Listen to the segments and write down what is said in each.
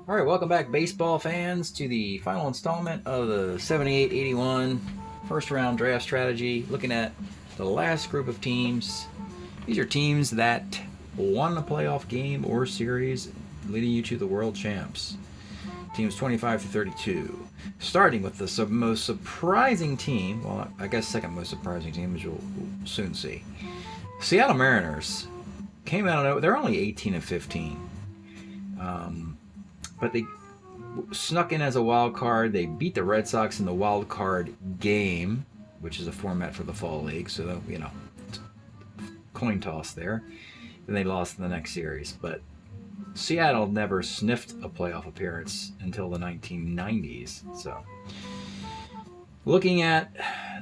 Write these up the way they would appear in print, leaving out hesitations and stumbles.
All right, welcome back, baseball fans, to the final installment of the 78-81 first round draft strategy, looking at the last group of teams. These are teams that won a playoff game or series, leading you to the world champs. Teams 25 to 32. Starting with the most surprising team, well, I guess second most surprising team, as you'll soon see. Seattle Mariners came out of, they're only 18 and 15. But they snuck in as a wild card. They beat the Red Sox in the wild card game, which is a format for the fall league. So, coin toss there. Then they lost in the next series. But Seattle never sniffed a playoff appearance until the 1990s. So, looking at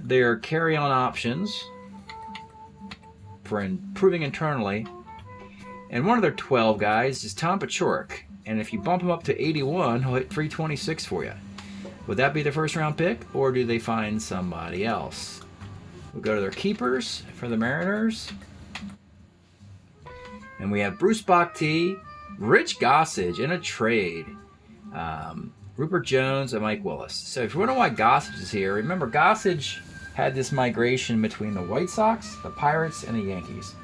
their carry-on options for improving internally, and one of their 12 guys is Tom Paciorek. And if you bump him up to 81, he'll hit 326 for you. Would that be the first round pick, or do they find somebody else? We'll go to their keepers for the Mariners. And we have Bruce Bochy, Rich Gossage in a trade. Rupert Jones and Mike Willis. So if you wonder why Gossage is here, remember Gossage had this migration between the White Sox, the Pirates, and the Yankees.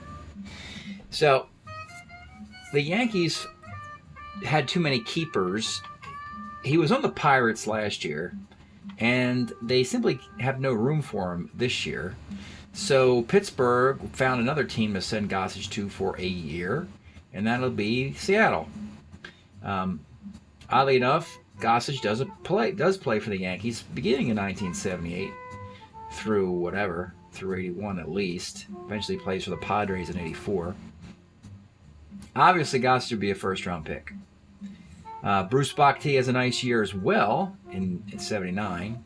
So the Yankees had too many keepers. He was on the Pirates last year, and they simply have no room for him this year. So Pittsburgh found another team to send Gossage to for a year, and that'll be Seattle. Oddly enough, Gossage does play for the Yankees beginning in 1978 through 81 at least. Eventually plays for the Padres in 84. Obviously, Gossage would be a first-round pick. Bruce Bochy has a nice year as well in 79.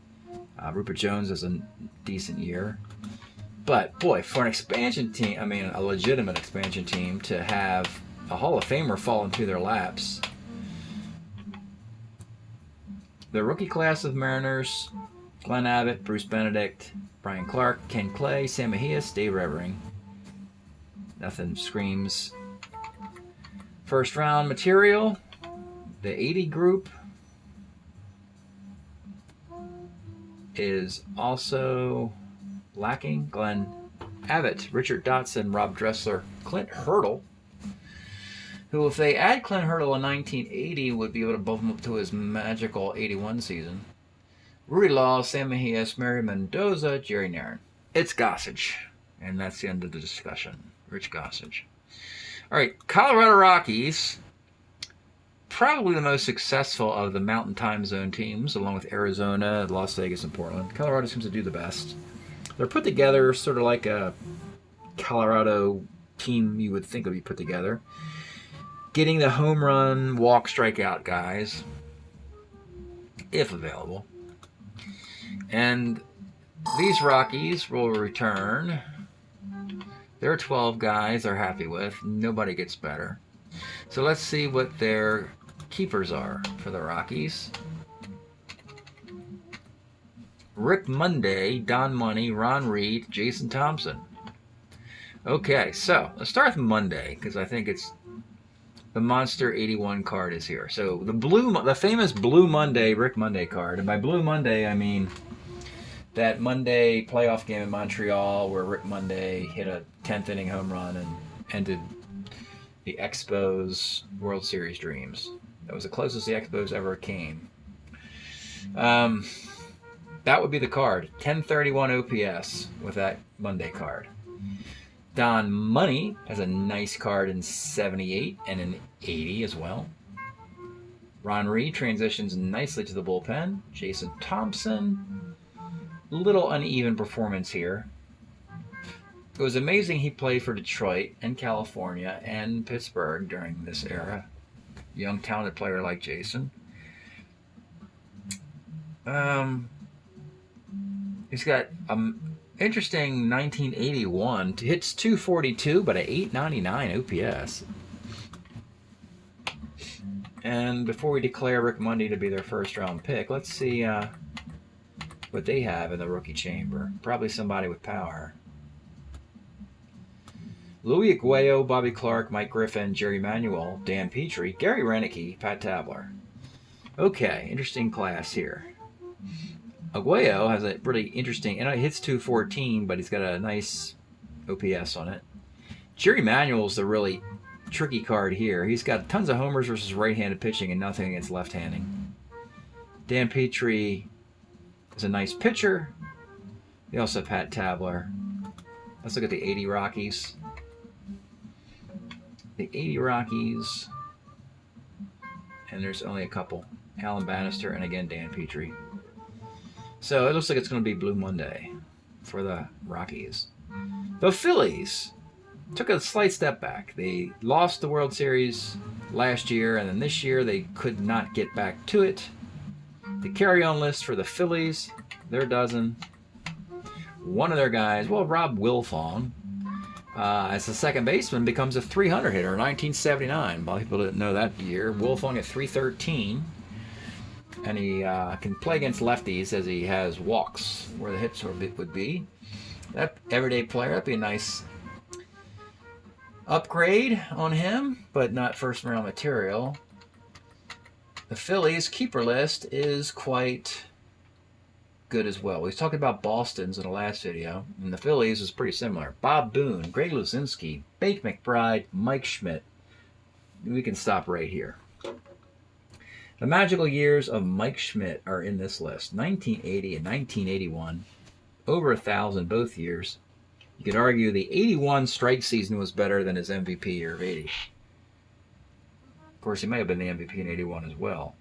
Rupert Jones has a decent year. But, boy, for an expansion team, a legitimate expansion team, to have a Hall of Famer fall into their laps. The rookie class of Mariners: Glenn Abbott, Bruce Benedict, Brian Clark, Ken Clay, Sam Mejias, Dave Revering. Nothing screams first round material. The 80 group is also lacking. Glenn Abbott, Richard Dotson, Rob Dressler, Clint Hurdle, who, if they add Clint Hurdle in 1980, would be able to bump him up to his magical 81 season. Rudy Law, Sam Mejias, Mary Mendoza, Jerry Narron. It's Gossage, and that's the end of the discussion. Rich Gossage. All right, Colorado Rockies, probably the most successful of the Mountain Time Zone teams, along with Arizona, Las Vegas, and Portland. Colorado seems to do the best. They're put together sort of like a Colorado team you would think would be put together. Getting the home run, walk, strikeout guys, if available. And these Rockies will return. Their 12 guys are happy with. Nobody gets better. So let's see what their keepers are for the Rockies. Rick Monday, Don Money, Ron Reed, Jason Thompson. Okay, so let's start with Monday, because I think it's the Monster 81 card is here. So the famous Blue Monday, Rick Monday card. And by Blue Monday, I mean that Monday playoff game in Montreal where Rick Monday hit a 10th inning home run and ended the Expos World Series dreams. That was the closest the Expos ever came. That would be the card. 1031 OPS with that Monday card. Don Money has a nice card in 78 and an 80 as well. Ron Reed transitions nicely to the bullpen. Jason Thompson, little uneven performance here. It was amazing he played for Detroit and California and Pittsburgh during this era. Young, talented player like Jason. He's got interesting 1981. Hits 242, but an 899 OPS. And before we declare Rick Monday to be their first round pick, let's see what they have in the rookie chamber. Probably somebody with power. Louis Aguayo, Bobby Clark, Mike Griffin, Jerry Manuel, Dan Petrie, Gary Renicky, Pat Tabler. Okay, interesting class here. Aguayo has a really interesting, and it hits 214, but he's got a nice OPS on it. Jerry Manuel's the really tricky card here. He's got tons of homers versus right-handed pitching and nothing against left-handing. Dan Petrie is a nice pitcher. We also have Pat Tabler. Let's look at the 80 Rockies. The 80 Rockies, and there's only a couple. Alan Bannister and again Dan Petrie. So it looks like it's going to be Blue Monday for the Rockies. The Phillies took a slight step back. They lost the World Series last year, and then this year they could not get back to it. The carry-on list for the Phillies, their dozen. One of their guys, well, Rob Wilfong, as the second baseman, becomes a 300 hitter in 1979. A lot of people didn't know that year. Wilfong at 313. And he can play against lefties as he has walks where the hips would be. That everyday player, that'd be a nice upgrade on him, but not first round material. The Phillies keeper list is quite good as well. We was talking about Boston's in the last video, and the Phillies is pretty similar. Bob Boone, Greg Luzinski, Bake McBride, Mike Schmidt. We can stop right here. The magical years of Mike Schmidt are in this list. 1980 and 1981. Over 1,000 both years. You could argue the 81 strike season was better than his MVP year of 80. Of course, he may have been the MVP in 81 as well.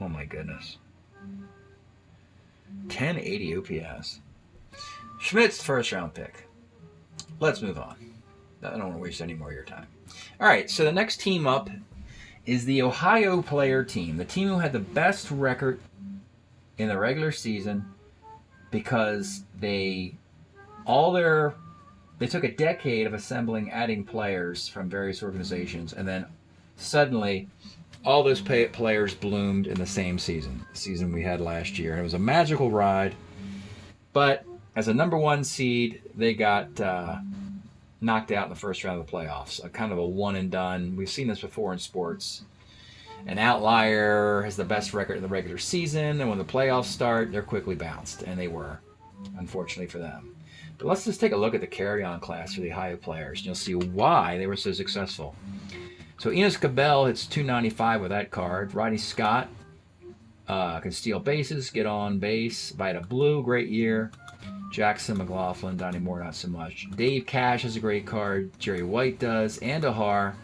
Oh my goodness. 1080 OPS. Schmidt's first round pick. Let's move on. I don't want to waste any more of your time. All right, so the next team up is the Ohio Player team, the team who had the best record in the regular season because they took a decade of assembling, adding players from various organizations, and then suddenly all those players bloomed in the same season, the season we had last year. And it was a magical ride, but as a number one seed, they got knocked out in the first round of the playoffs. A kind of a one and done. We've seen this before in sports. An outlier has the best record in the regular season, and when the playoffs start, they're quickly bounced, and they were, unfortunately for them. But let's just take a look at the carry-on class for the Ohio players, and you'll see why they were so successful. So Enos Cabell hits 295 with that card. Rodney Scott can steal bases, get on base. Vida Blue, great year. Jackson McLaughlin, Donnie Moore, not so much. Dave Cash has a great card. Jerry White does. Andahar,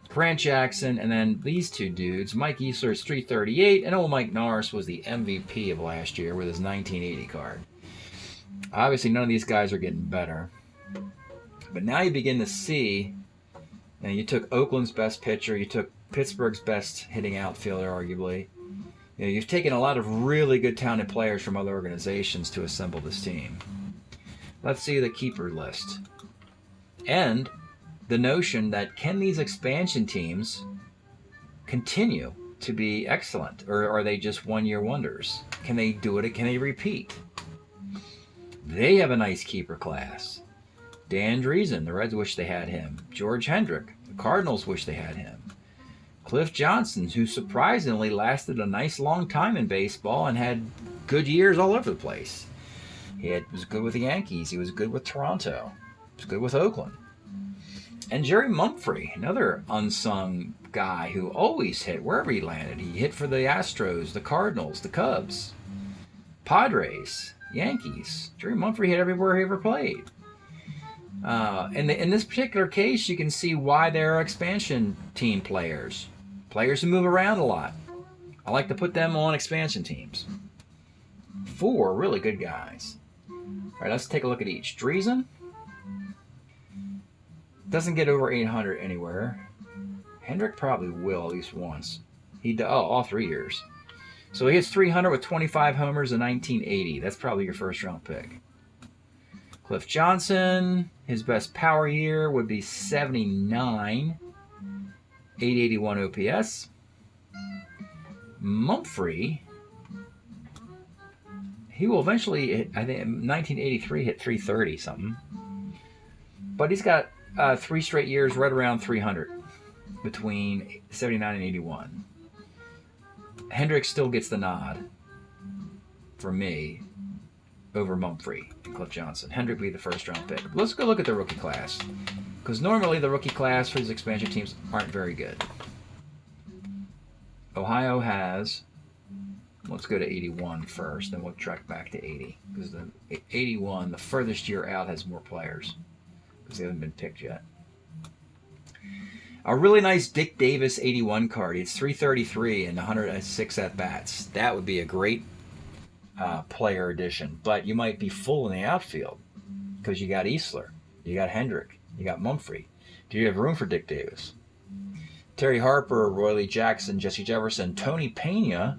Grant Jackson, and then these two dudes. Mike Easler's 338, and old Mike Norris was the MVP of last year with his 1980 card. Obviously, none of these guys are getting better. But now you begin to see, and you took Oakland's best pitcher, you took Pittsburgh's best hitting outfielder, arguably. You know, you've taken a lot of really good talented players from other organizations to assemble this team. Let's see the keeper list. And the notion that can these expansion teams continue to be excellent, or are they just one-year wonders? Can they do it? Can they repeat? They have a nice keeper class. Dan Driesen, the Reds wish they had him. George Hendrick, the Cardinals wish they had him. Cliff Johnson, who surprisingly lasted a nice long time in baseball and had good years all over the place. He was good with the Yankees. He was good with Toronto. He was good with Oakland. And Jerry Mumphrey, another unsung guy who always hit wherever he landed. He hit for the Astros, the Cardinals, the Cubs, Padres, Yankees. Jerry Mumphrey hit everywhere he ever played. In this particular case, you can see why they're expansion team players. Players who move around a lot. I like to put them on expansion teams. 4 really good guys. All right, let's take a look at each. Driesen doesn't get over 800 anywhere. Hendrick probably will at least once. All 3 years. So he hits 300 with 25 homers in 1980. That's probably your first round pick. Cliff Johnson, his best power year would be 79, 881 OPS. Mumphrey, he will eventually hit, I think in 1983 hit 330 something. But he's got 3 straight years right around 300 between 79 and 81. Hendricks still gets the nod for me over Mumphrey and Cliff Johnson. Hendrick would be the first-round pick. Let's go look at the rookie class, because normally the rookie class for these expansion teams aren't very good. Ohio has, let's go to 81 first, then we'll track back to 80, because the 81, the furthest year out, has more players, because they haven't been picked yet. A really nice Dick Davis 81 card. It's 333 and 106 at-bats. That would be a great player addition, but you might be full in the outfield because you got Easler, you got Hendrick, you got Mumphrey. Do you have room for Dick Davis? Terry Harper, Roy Lee Jackson, Jesse Jefferson, Tony Pena,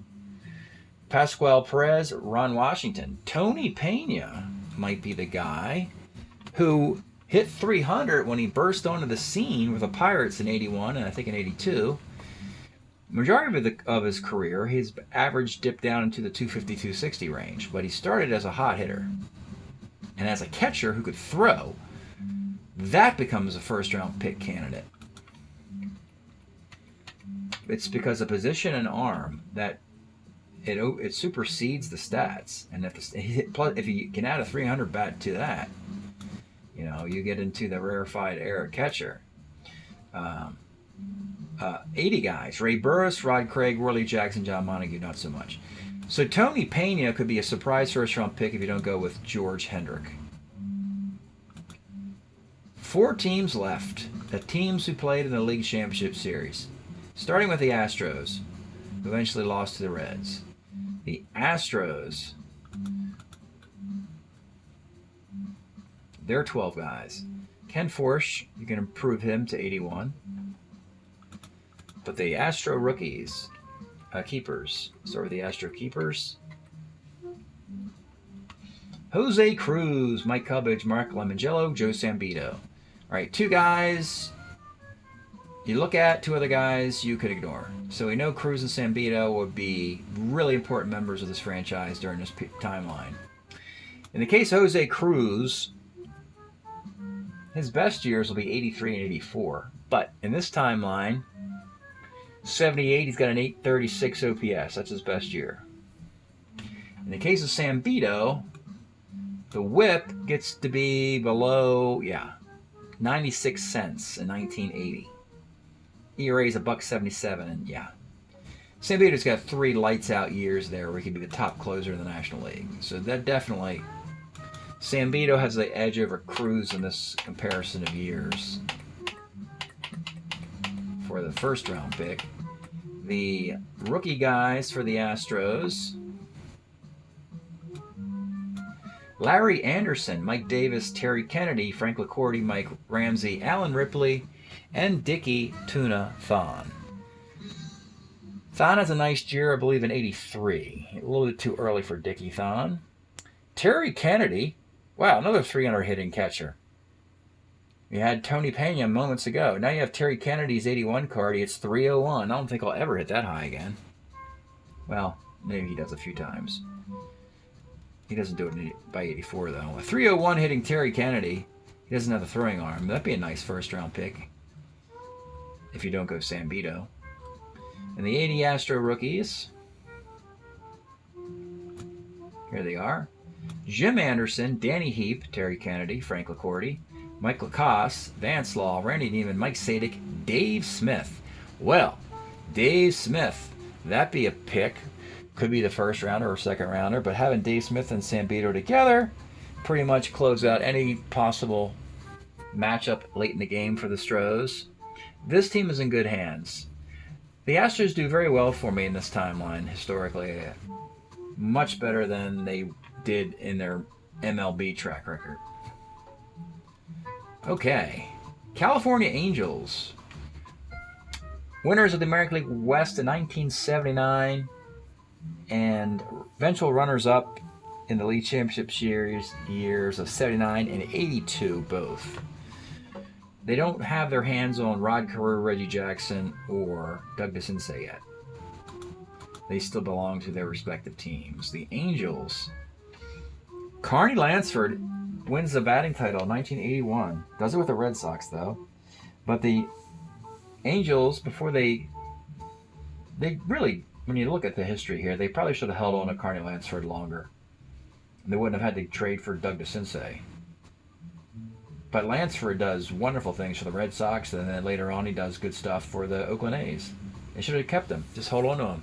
Pascual Perez, Ron Washington. Tony Pena might be the guy who hit 300 when he burst onto the scene with the Pirates in 81 and I think in 82. Majority of his career, his average dipped down into the 250, 260 range, but he started as a hot hitter. And as a catcher who could throw, that becomes a first-round pick candidate. It's because of position and arm that it supersedes the stats. And if you can add a 300 bat to that, you know, you get into the rarefied air catcher. 80 guys. Ray Burris, Rod Craig, Worley Jackson, John Montague, not so much. So Tony Pena could be a surprise first-round pick if you don't go with George Hendrick. 4 teams left. The teams who played in the League Championship Series. Starting with the Astros, who eventually lost to the Reds. The Astros, they're 12 guys. Ken Forsch, you can improve him to 81. But the Astro rookies, keepers. Start with the Astro keepers. Jose Cruz, Mike Cubbage, Mark Lemongello, Joe Sambito. All right, 2 guys you look at, 2 other guys you could ignore. So we know Cruz and Sambito would be really important members of this franchise during this timeline. In the case of Jose Cruz, his best years will be 83 and 84. But in this timeline, 78, he's got an 836 OPS. That's his best year. In the case of Sambito, the whip gets to be below, 96 cents in 1980. ERA is $1.77, and Sambito's got 3 lights-out years there where he could be the top closer in the National League. So that definitely, Sambito has the edge over Cruz in this comparison of years. For the first-round pick, the rookie guys for the Astros: Larry Anderson, Mike Davis, Terry Kennedy, Frank LaCourte, Mike Ramsey, Alan Ripley, and Dickie Tuna Thon. Thon has a nice year, I believe, in 83. A little bit too early for Dickie Thon. Terry Kennedy, wow, another 300 hitting catcher. You had Tony Pena moments ago. Now you have Terry Kennedy's 81 card. It's 301. I don't think I'll ever hit that high again. Well, maybe he does a few times. He doesn't do it by 84, though. A 301 hitting Terry Kennedy. He doesn't have a throwing arm. That'd be a nice first-round pick if you don't go Sambito. And the 80 Astro rookies, here they are: Jim Anderson, Danny Heap, Terry Kennedy, Frank LaCourte, Mike Lacoste, Vance Law, Randy Neiman, Mike Sadik, Dave Smith. Well, Dave Smith, that'd be a pick. Could be the first rounder or second rounder, but having Dave Smith and Sambito together pretty much close out any possible matchup late in the game for the Stros. This team is in good hands. The Astros do very well for me in this timeline, historically. Much better than they did in their MLB track record. Okay. California Angels. Winners of the American League West in 1979 and eventual runners-up in the League Championship Series years of 79 and 82 both. They don't have their hands on Rod Carew, Reggie Jackson, or Doug DeCinces yet. They still belong to their respective teams. The Angels. Carney Lansford wins the batting title in 1981. Does it with the Red Sox, though. But the Angels, before they really when you look at the history here, they probably should have held on to Carney Lansford longer. They wouldn't have had to trade for Doug DeCinces. But Lansford does wonderful things for the Red Sox, and then later on he does good stuff for the Oakland A's. They should have kept him. Just hold on to him.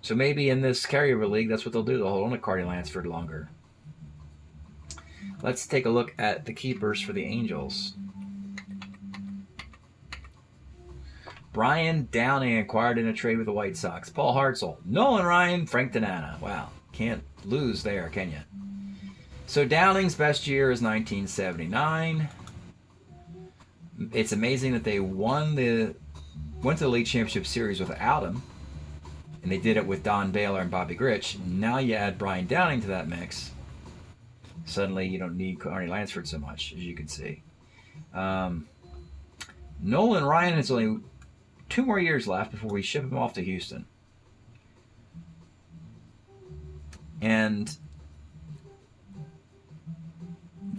So maybe in this carryover league, that's what they'll do. They'll hold on to Carney Lansford longer. Let's take a look at the keepers for the Angels. Brian Downing acquired in a trade with the White Sox. Paul Hartzell, Nolan Ryan, Frank Tanana. Wow, can't lose there, can you? So Downing's best year is 1979. It's amazing that they went to the League Championship Series without him, and they did it with Don Baylor and Bobby Grich. Now you add Brian Downing to that mix. Suddenly you don't need Carney Lansford so much, as you can see. Nolan Ryan has only 2 more years left before we ship him off to Houston. And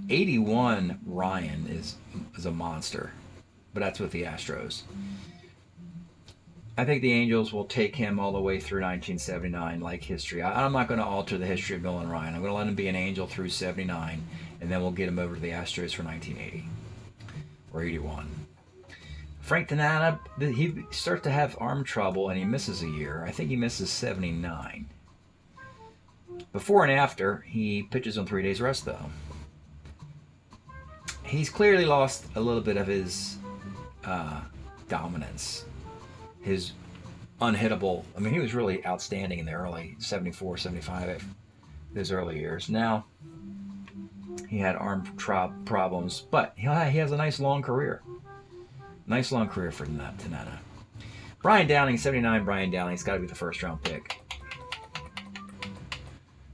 81 Ryan is a monster, but that's with the Astros. I think the Angels will take him all the way through 1979, like history. I'm not going to alter the history of Nolan Ryan. I'm going to let him be an Angel through 79, and then we'll get him over to the Astros for 1980 or 81. Frank Tanana, he starts to have arm trouble, and he misses a year. I think he misses 79. Before and after, he pitches on 3 days rest, though. He's clearly lost a little bit of his dominance, his unhittable. I mean, he was really outstanding in the early 74, 75, his early years. Now, he had arm problems, but he has a nice long career. Nice long career for Tanana. Brian Downing, 79 Brian Downing's got to be the first-round pick.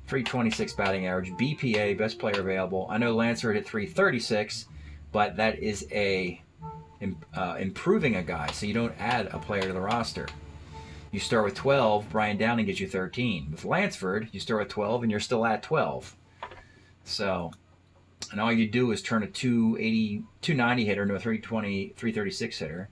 326 batting average, BPA, best player available. I know Lansford hit 336, but that is improving a guy, so you don't add a player to the roster. You start with 12, Brian Downing gets you 13. With Lansford, you start with 12, and you're still at 12. So, and all you do is turn a 290 hitter into a 336 hitter.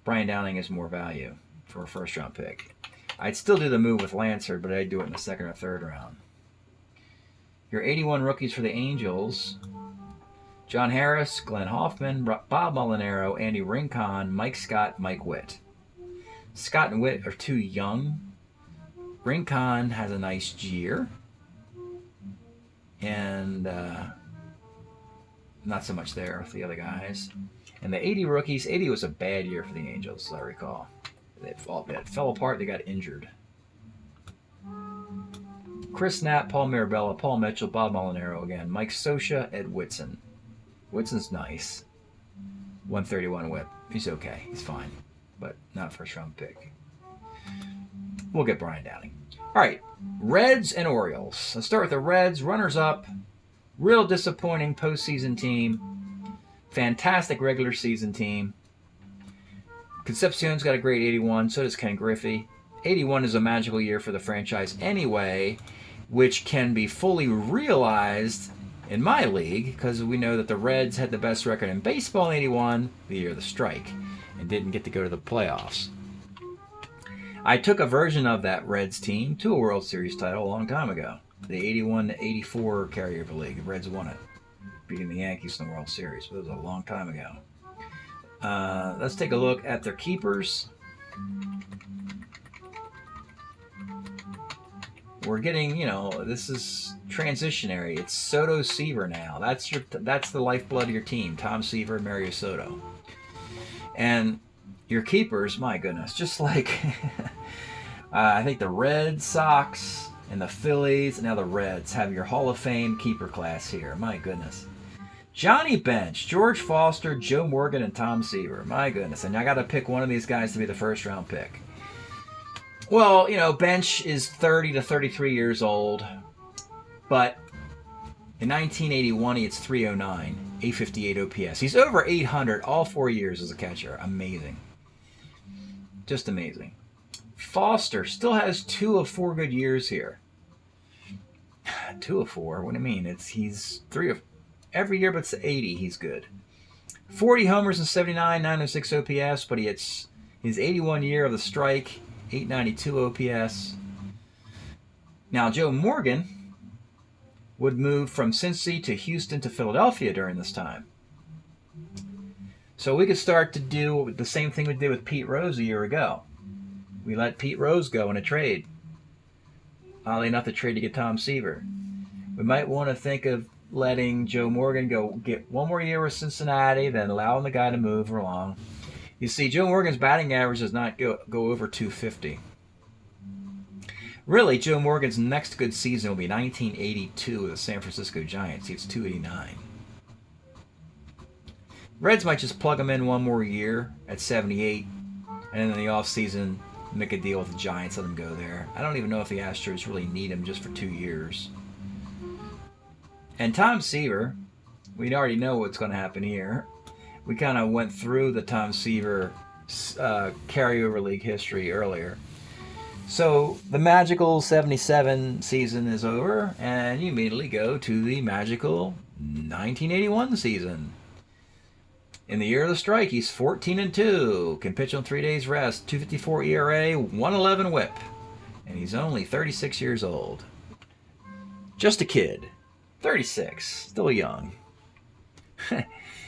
Brian Downing is more value for a first-round pick. I'd still do the move with Lansford, but I'd do it in the 2nd or 3rd round. Your 81 rookies for the Angels: John Harris, Glenn Hoffman, Bob Molinaro, Andy Rincon, Mike Scott, Mike Witt. Scott and Witt are too young. Rincon has a nice year. And not so much there with the other guys. And the 80 rookies, 80 was a bad year for the Angels, as I recall. It fell apart. They got injured. Chris Knapp, Paul Mirabella, Paul Mitchell, Bob Molinaro again. Mike Scioscia, Ed Whitson. Whitson's nice. 131 whip. He's okay. He's fine. But not first-round pick. We'll get Brian Downing. All right. Reds and Orioles. Let's start with the Reds. Runners-up. Real disappointing postseason team. Fantastic regular season team. Concepcion's got a great 81, so does Ken Griffey. 81 is a magical year for the franchise anyway, which can be fully realized in my league, because we know that the Reds had the best record in baseball in 81, the year of the strike, and didn't get to go to the playoffs. I took a version of that Reds team to a World Series title a long time ago. The 81-84 carryover league. The Reds won it, beating the Yankees in the World Series, but it was a long time ago. Let's take a look at their keepers. We're getting, this is transitionary. It's Soto Seaver now. That's the lifeblood of your team. Tom Seaver, Mario Soto. And your keepers, my goodness, just like I think the Red Sox and the Phillies, and now the Reds have your Hall of Fame keeper class here. My goodness. Johnny Bench, George Foster, Joe Morgan, and Tom Seaver. My goodness. And I got to pick one of these guys to be the first-round pick. Well, Bench is 30 to 33 years old. But in 1981, he hits 309, 858 OPS. He's over 800 all 4 years as a catcher. Amazing. Just amazing. Foster still has 2 of 4 good years here. 2 of 4? What do you mean? He's 3 of... Every year but 80, he's good. 40 homers in 79, 906 OPS, but he hits his 81 year of the strike. 892 OPS. Now, Joe Morgan would move from Cincy to Houston to Philadelphia during this time. So we could start to do the same thing we did with Pete Rose a year ago. We let Pete Rose go in a trade. Oddly enough, the trade to get Tom Seaver. We might want to think of letting Joe Morgan go get one more year with Cincinnati, then allowing the guy to move along. You see, Joe Morgan's batting average does not go over 250. Really, Joe Morgan's next good season will be 1982 with the San Francisco Giants. It's 289. Reds might just plug him in one more year at 78, and then in the offseason, make a deal with the Giants, let him go there. I don't even know if the Astros really need him just for 2 years. And Tom Seaver, we already know what's going to happen here. We kind of went through the Tom Seaver carryover league history earlier. So the magical 77 season is over, and you immediately go to the magical 1981 season. In the year of the strike, he's 14-2, can pitch on 3 days rest, 2.54 ERA, 1.11 WHIP, and he's only 36 years old. Just a kid, 36, still young.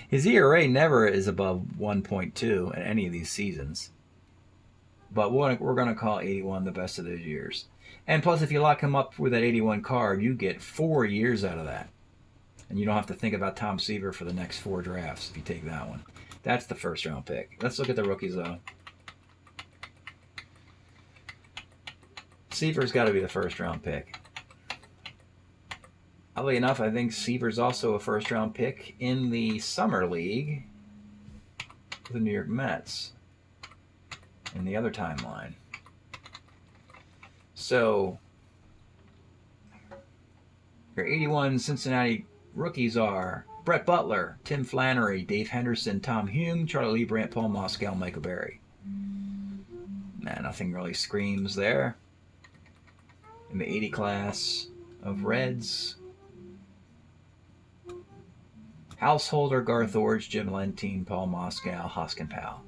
His ERA never is above 1.2 in any of these seasons. But we're going to call 81 the best of those years. And plus, if you lock him up with that 81 card, you get 4 years out of that. And you don't have to think about Tom Seaver for the next 4 drafts if you take that one. That's the first round pick. Let's look at the rookies, though. Seaver's got to be the first round pick. Oddly enough, I think Seaver's also a first round pick in the Summer League for the New York Mets in the other timeline. So, your 81 Cincinnati rookies are Brett Butler, Tim Flannery, Dave Henderson, Tom Hume, Charlie Lee Brandt, Paul Moskowitz, Michael Berry. Man, nothing really screams there. In the 80 class of Reds, Householder, Garth Orge, Jim Lentine, Paul Moskowitz, Hoskin Powell.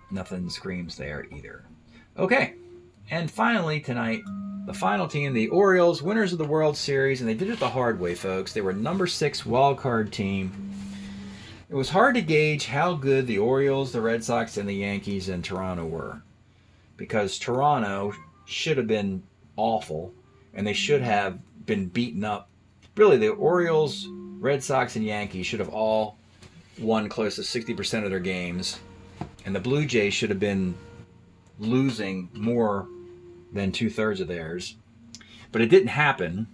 Nothing screams there either. Okay, and finally tonight, the final team, the Orioles, winners of the World Series, and they did it the hard way, folks. They were number 6 wild card team. It was hard to gauge how good the Orioles, the Red Sox, and the Yankees and Toronto were, because Toronto should have been awful, and they should have been beaten up. Really, the Orioles, Red Sox, and Yankees should have all won close to 60% of their games, and the Blue Jays should have been losing more than 2/3 of theirs. But it didn't happen,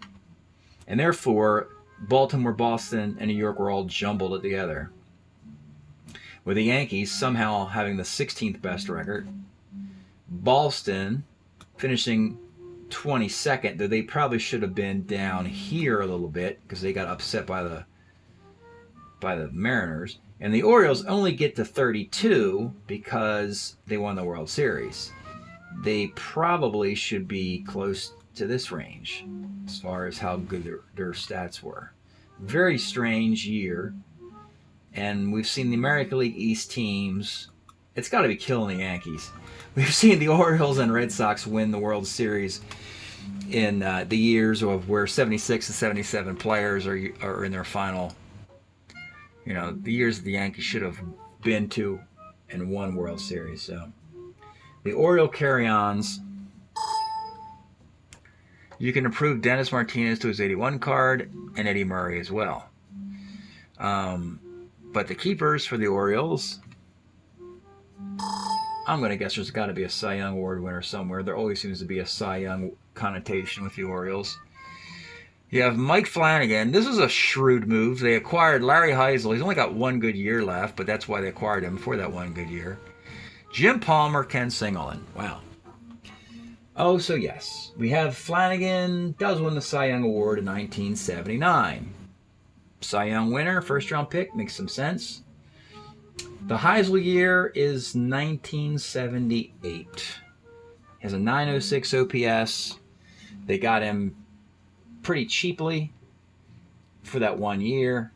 and therefore Baltimore, Boston, and New York were all jumbled together, with the Yankees somehow having the 16th best record, Boston finishing 22nd, though they probably should have been down here a little bit because they got upset by the Mariners, and the Orioles only get to 32 because they won the World Series. They probably should be close to this range as far as how good their stats were. Very strange year, and we've seen the American League East teams. It's got to be killing the Yankees. We've seen the Orioles and Red Sox win the World Series in the years of where 76 to 77 players are in their final. You know, the years the Yankees should have been to and won World Series. So the Oriole carry-ons. You can approve Dennis Martinez to his 81 card and Eddie Murray as well. But the keepers for the Orioles, I'm going to guess there's got to be a Cy Young Award winner somewhere. There always seems to be a Cy Young connotation with the Orioles. You have Mike Flanagan. This is a shrewd move. They acquired Larry Heisel. He's only got one good year left, but that's why they acquired him for that one good year. Jim Palmer, Ken Singleton. Wow. Oh, so yes. We have Flanagan does win the Cy Young Award in 1979. Cy Young winner, first round pick, makes some sense. The Heisel year is 1978. He has a 906 OPS. They got him pretty cheaply for that 1 year.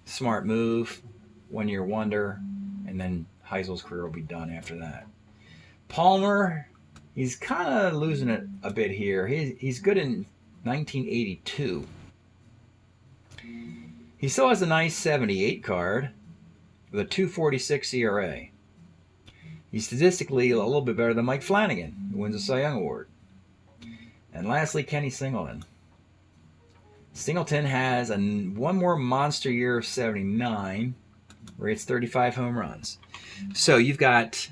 Smart move, 1 year wonder, and then Heisel's career will be done after that. Palmer, he's kind of losing it a bit here. He's good in 1982. He still has a nice 78 card with a 2.46 ERA. He's statistically a little bit better than Mike Flanagan, who wins the Cy Young Award. And lastly, Kenny Singleton. Singleton has one more monster year of 79, where he hits 35 home runs. So you've got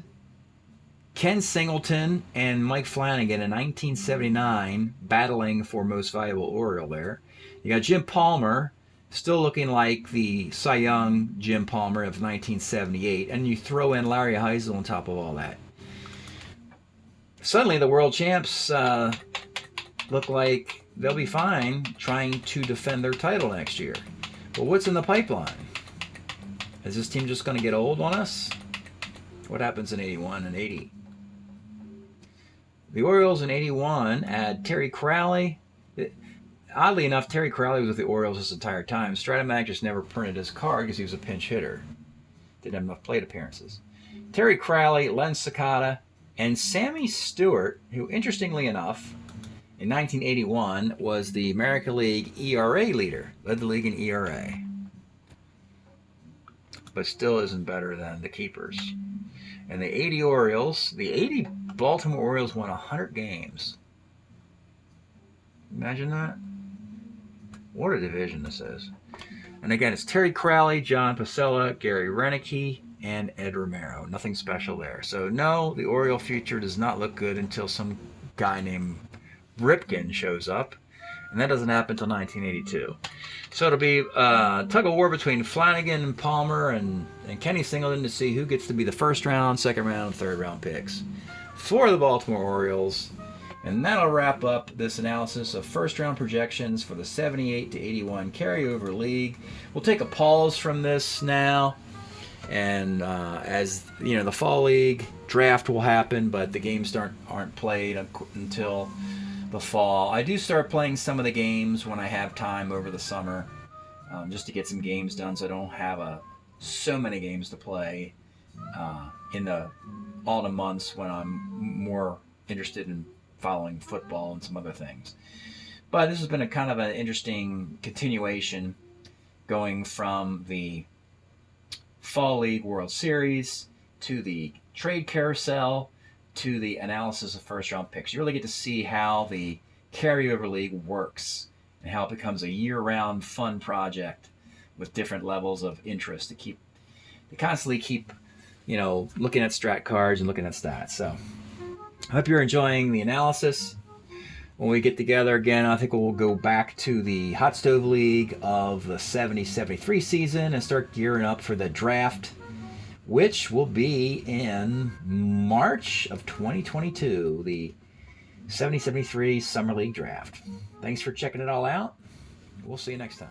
Ken Singleton and Mike Flanagan in 1979 battling for most valuable Oriole there. You got Jim Palmer, still looking like the Cy Young Jim Palmer of 1978, and you throw in Larry Heisel on top of all that. Suddenly the world champs look like they'll be fine trying to defend their title next year. Well, what's in the pipeline? Is this team just going to get old on us? What happens in 81 and 80? The Orioles in 81 add Terry Crowley. Oddly enough, Terry Crowley was with the Orioles this entire time. Strat-O-Matic just never printed his card because he was a pinch hitter. Didn't have enough plate appearances. Terry Crowley, Len Sakata, and Sammy Stewart, who, interestingly enough, in 1981 was the American League ERA leader, led the league in ERA, but still isn't better than the keepers. And the 80 Orioles, the 80 Baltimore Orioles won 100 games. Imagine that. What a division this is. And again, it's Terry Crowley, John Pasella, Gary Renicky, and Ed Romero. Nothing special there. So no, the Oriole future does not look good until some guy named Ripken shows up, and that doesn't happen until 1982. So it'll be a tug of war between Flanagan and Palmer and Kenny Singleton to see who gets to be the first round, second round, third round picks for the Baltimore Orioles. And that'll wrap up this analysis of first round projections for the 78 to 81 carryover league. We'll take a pause from this now, and as you know, the fall league draft will happen, but the games aren't played until the fall. I do start playing some of the games when I have time over the summer, just to get some games done, so I don't have so many games to play in the autumn months when I'm more interested in following football and some other things. But this has been a kind of an interesting continuation, going from the Fall League World Series to the trade carousel to the analysis of first round picks. You really get to see how the carryover league works and how it becomes a year-round fun project with different levels of interest to constantly keep looking at strat cards and looking at stats. So I hope you're enjoying the analysis. When we get together again, I think we'll go back to the Hot Stove League of the 70-73 season and start gearing up for the draft, which will be in March of 2022, the 70-73 Summer League Draft. Thanks for checking it all out. We'll see you next time.